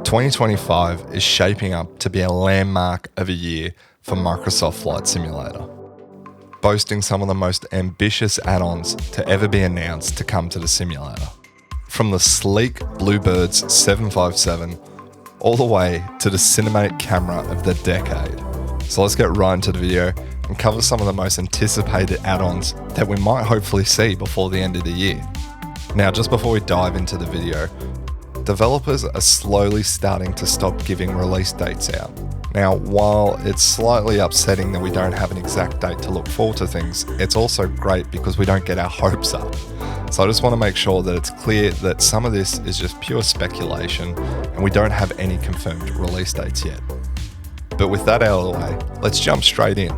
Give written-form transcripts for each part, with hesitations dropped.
2025 is shaping up to be a landmark of a year for Microsoft Flight Simulator, boasting some of the most ambitious add-ons to ever be announced to come to the simulator. From the sleek BlueBirds 757 all the way to the cinematic camera of the decade. So let's get right into the video and cover some of the most anticipated add-ons that we might hopefully see before the end of the year. Now, just before we dive into the video, developers are slowly starting to stop giving release dates out. Now, while it's slightly upsetting that we don't have an exact date to look forward to things, it's also great because we don't get our hopes up. So I just want to make sure that it's clear that some of this is just pure speculation and we don't have any confirmed release dates yet. But with that out of the way, let's jump straight in.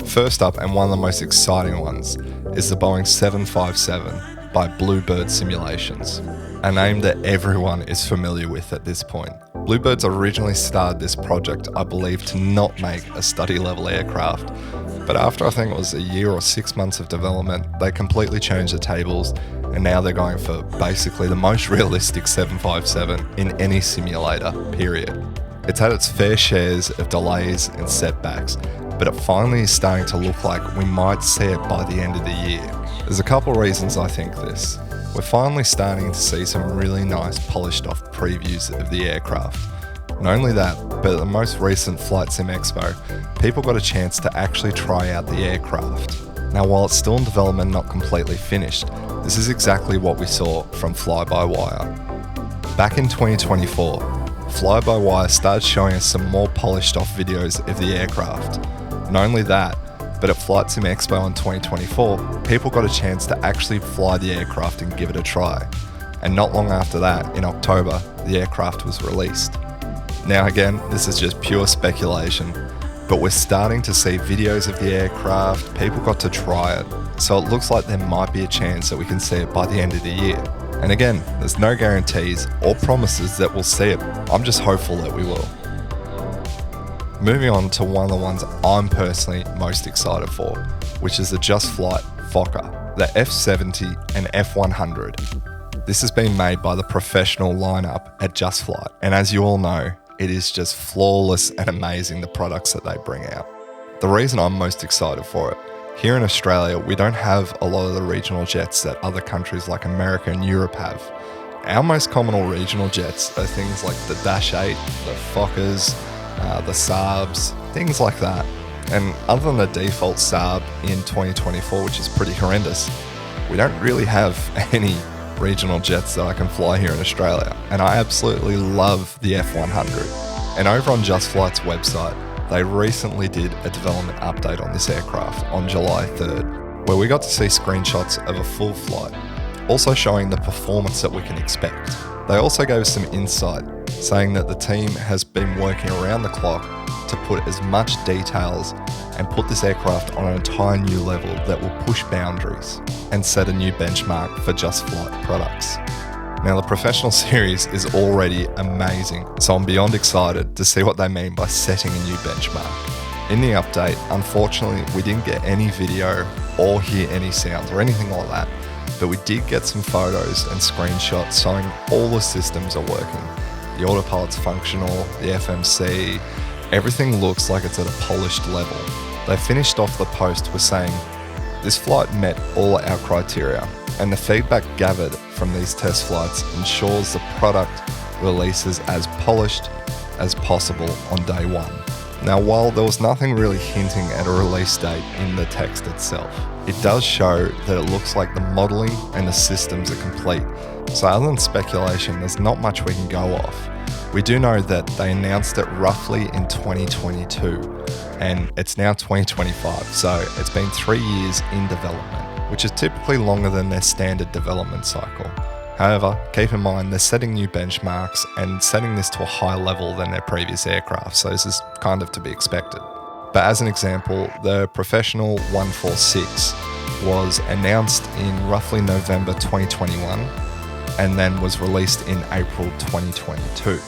First up, and one of the most exciting ones, is the Boeing 757 by BlueBird Simulations, a name that everyone is familiar with at this point. BlueBirds originally started this project, I believe, to not make a study level aircraft, but after I think it was a year or 6 months of development, they completely changed the tables, and now they're going for basically the most realistic 757 in any simulator, period. It's had its fair shares of delays and setbacks, but it finally is starting to look like we might see it by the end of the year. There's a couple reasons I think this. We're finally starting to see some really nice polished off previews of the aircraft. Not only that, but at the most recent Flight Sim Expo, people got a chance to actually try out the aircraft. Now, while it's still in development, not completely finished, this is exactly what we saw from Fly-by-Wire. Back in 2024, Fly-by-Wire started showing us some more polished off videos of the aircraft. Not only that, but at Flight Sim Expo in 2024, people got a chance to actually fly the aircraft and give it a try. And not long after that, in October, the aircraft was released. Now again, this is just pure speculation, but we're starting to see videos of the aircraft, people got to try it, so it looks like there might be a chance that we can see it by the end of the year. And again, there's no guarantees or promises that we'll see it, I'm just hopeful that we will. Moving on to one of the ones I'm personally most excited for, which is the Justflight Fokker, the F70 and F100. This has been made by the professional lineup at Justflight, and as you all know, it is just flawless and amazing, the products that they bring out. The reason I'm most excited for it, here in Australia, we don't have a lot of the regional jets that other countries like America and Europe have. Our most common regional jets are things like the Dash 8, the Fokkers, the Saabs, things like that. And other than the default Saab in 2024, which is pretty horrendous, we don't really have any regional jets that I can fly here in Australia. And I absolutely love the F100. And over on Justflight's website, they recently did a development update on this aircraft on July 3rd, where we got to see screenshots of a full flight, also showing the performance that we can expect. They also gave us some insight, saying that the team has been working around the clock to put as much details and put this aircraft on an entire new level that will push boundaries and set a new benchmark for Justflight products. Now, the professional series is already amazing, so I'm beyond excited to see what they mean by setting a new benchmark. In the update, unfortunately, we didn't get any video or hear any sounds or anything like that, but we did get some photos and screenshots showing all the systems are working. The autopilot's functional, the FMC, everything looks like it's at a polished level. They finished off the post with saying, "This flight met all our criteria, and the feedback gathered from these test flights ensures the product releases as polished as possible on day one." Now, while there was nothing really hinting at a release date in the text itself, it does show that it looks like the modelling and the systems are complete. So other than speculation, there's not much we can go off. We do know that they announced it roughly in 2022, and it's now 2025, so it's been 3 years in development, which is typically longer than their standard development cycle. However, keep in mind they're setting new benchmarks and setting this to a higher level than their previous aircraft, so this is kind of to be expected. But as an example, the Professional 146 was announced in roughly November 2021 and then was released in April 2022.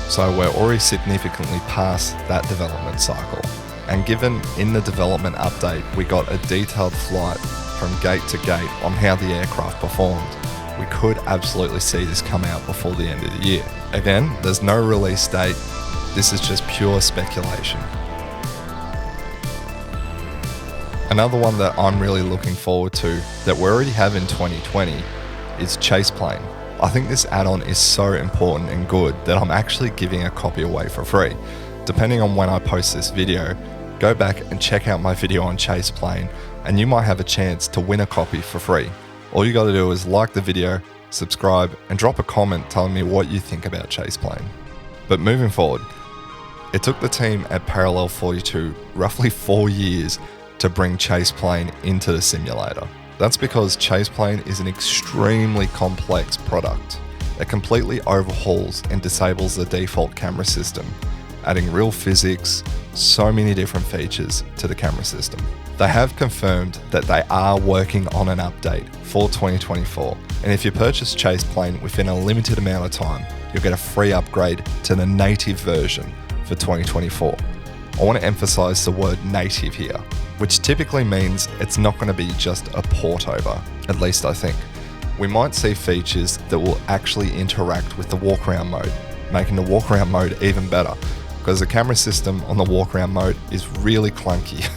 So we're already significantly past that development cycle. And given in the development update, we got a detailed flight from gate to gate on how the aircraft performed, we could absolutely see this come out before the end of the year. Again, there's no release date. This is just pure speculation. Another one that I'm really looking forward to that we already have in 2020 is ChasePlane. I think this add-on is so important and good that I'm actually giving a copy away for free. Depending on when I post this video, go back and check out my video on ChasePlane and you might have a chance to win a copy for free. All you gotta do is like the video, subscribe, and drop a comment telling me what you think about ChasePlane. But moving forward, it took the team at Parallel 42 roughly 4 years to bring ChasePlane into the simulator. That's because ChasePlane is an extremely complex product. It completely overhauls and disables the default camera system, adding real physics, so many different features to the camera system. They have confirmed that they are working on an update for 2024, and if you purchase ChasePlane within a limited amount of time, you'll get a free upgrade to the native version for 2024. I want to emphasize the word native here, which typically means it's not going to be just a port over, at least I think. We might see features that will actually interact with the walk-around mode, making the walk-around mode even better, because the camera system on the walk-around mode is really clunky.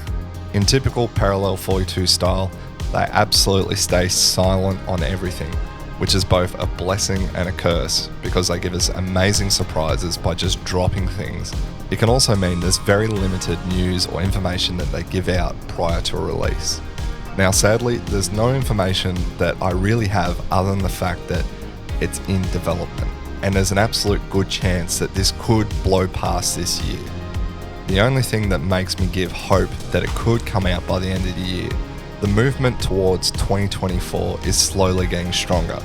In typical Parallel 42 style, they absolutely stay silent on everything, which is both a blessing and a curse because they give us amazing surprises by just dropping things. It can also mean there's very limited news or information that they give out prior to a release. Now sadly, there's no information that I really have other than the fact that it's in development, and there's an absolute good chance that this could blow past this year. The only thing that makes me give hope that it could come out by the end of the year, the movement towards 2024 is slowly getting stronger.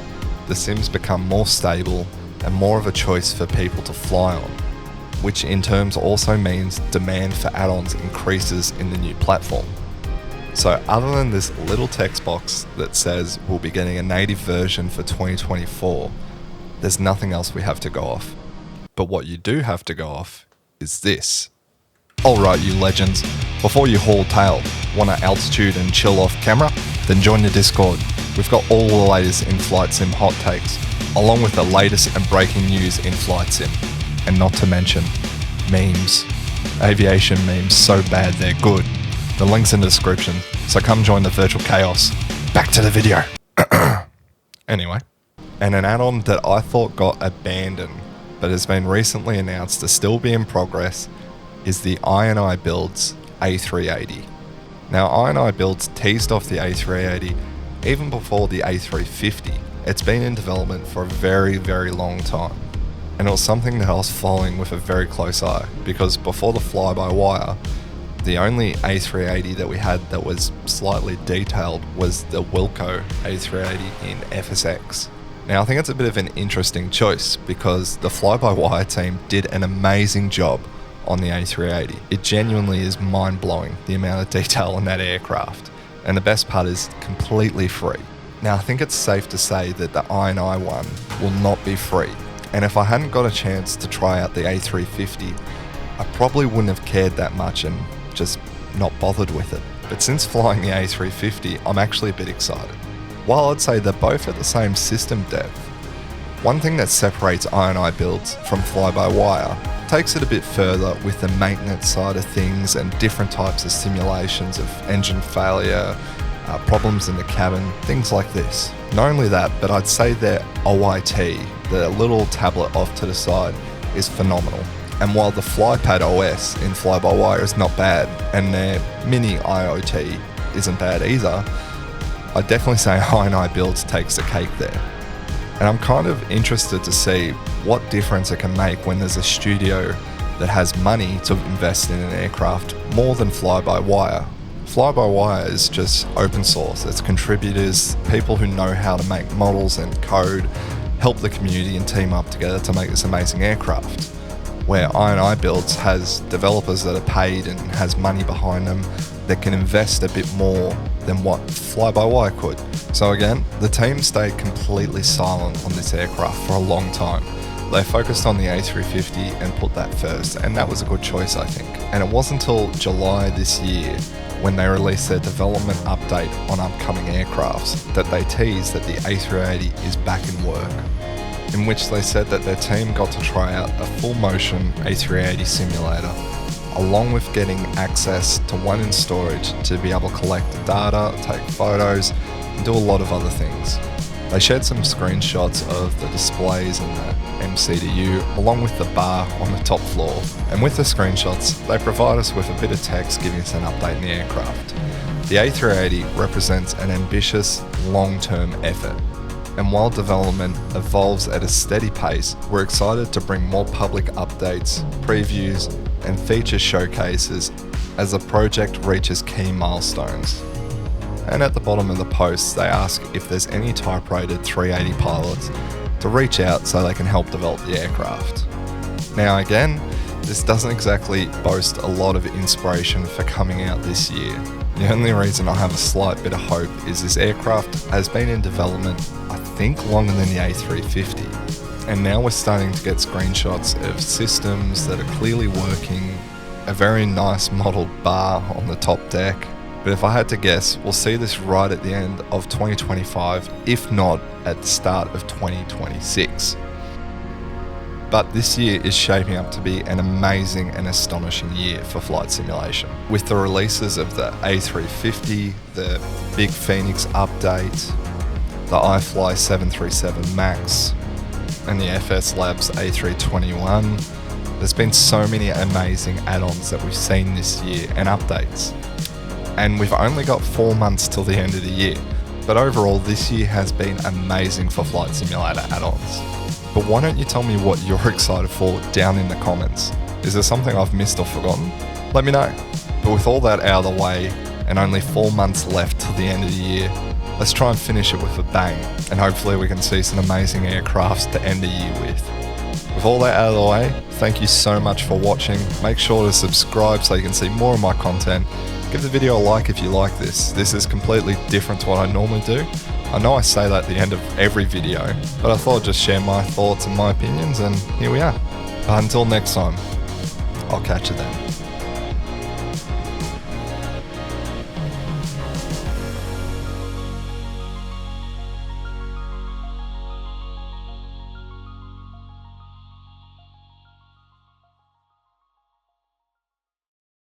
The sims become more stable and more of a choice for people to fly on, which in terms also means demand for add-ons increases in the new platform. So other than this little text box that says we'll be getting a native version for 2024, there's nothing else we have to go off. But what you do have to go off is this. Alright you legends, before you haul tail, want to altitude and chill off camera? Then join the Discord. We've got all the latest in flight sim hot takes, along with the latest and breaking news in flight sim. And not to mention, memes. Aviation memes so bad they're good. The link's in the description, so come join the virtual chaos. Back to the video. Anyway, and an add-on that I thought got abandoned, but has been recently announced to still be in progress, is the iniBuilds A380. Now iniBuilds teased off the A380 even before the A350. It's been in development for a very, very long time. And it was something that I was following with a very close eye, because before the fly-by-wire, the only A380 that we had that was slightly detailed was the Wilco A380 in FSX. Now I think it's a bit of an interesting choice because the fly-by-wire team did an amazing job on the A380. It genuinely is mind-blowing the amount of detail in that aircraft, and the best part is completely free. Now I think it's safe to say that the INI one will not be free. And if I hadn't got a chance to try out the A350, I probably wouldn't have cared that much and just not bothered with it. But since flying the A350, I'm actually a bit excited. While I'd say they're both at the same system depth, one thing that separates iniBuilds from fly-by-wire takes it a bit further with the maintenance side of things and different types of simulations of engine failure, problems in the cabin, things like this. Not only that, but I'd say their OIT, the little tablet off to the side, is phenomenal. And while the FlyPad OS in fly-by-wire is not bad, and their mini IoT isn't bad either, I'd definitely say iniBuilds takes the cake there. And I'm kind of interested to see what difference it can make when there's a studio that has money to invest in an aircraft more than fly-by-wire. Fly-by-wire is just open source. It's contributors, people who know how to make models and code, help the community and team up together to make this amazing aircraft. Where iniBuilds has developers that are paid and has money behind them that can invest a bit more than what fly-by-wire could. So again, the team stayed completely silent on this aircraft for a long time. They focused on the A350 and put that first, and that was a good choice I think. And it wasn't until July this year when they released their development update on upcoming aircrafts that they teased that the A380 is back in work, in which they said that their team got to try out a full motion A380 simulator, along with getting access to one in storage to be able to collect data, take photos, and do a lot of other things. They shared some screenshots of the displays and the MCDU, along with the bar on the top floor. And with the screenshots, they provide us with a bit of text giving us an update in the aircraft. The A380 represents an ambitious, long-term effort. And while development evolves at a steady pace, we're excited to bring more public updates, previews, and feature showcases as the project reaches key milestones. And at the bottom of the post, they ask if there's any type-rated 380 pilots to reach out so they can help develop the aircraft. Now again, this doesn't exactly boast a lot of inspiration for coming out this year. The only reason I have a slight bit of hope is this aircraft has been in development, I think, longer than the A350. And now we're starting to get screenshots of systems that are clearly working, a very nice modelled bar on the top deck. But if I had to guess, we'll see this right at the end of 2025, if not at the start of 2026. But this year is shaping up to be an amazing and astonishing year for flight simulation. With the releases of the A350, the Big Phoenix update, the iFly 737 MAX, and the FS Labs A321, there's been so many amazing add-ons that we've seen this year and updates. And we've only got 4 months till the end of the year. But overall, this year has been amazing for Flight Simulator add-ons. But why don't you tell me what you're excited for down in the comments? Is there something I've missed or forgotten? Let me know. But with all that out of the way, and only 4 months left till the end of the year, let's try and finish it with a bang, and hopefully we can see some amazing aircrafts to end the year with. With all that out of the way, thank you so much for watching. Make sure to subscribe so you can see more of my content. Give the video a like if you like this. This is completely different to what I normally do. I know I say that at the end of every video, but I thought I'd just share my thoughts and my opinions, and here we are. But until next time, I'll catch you then.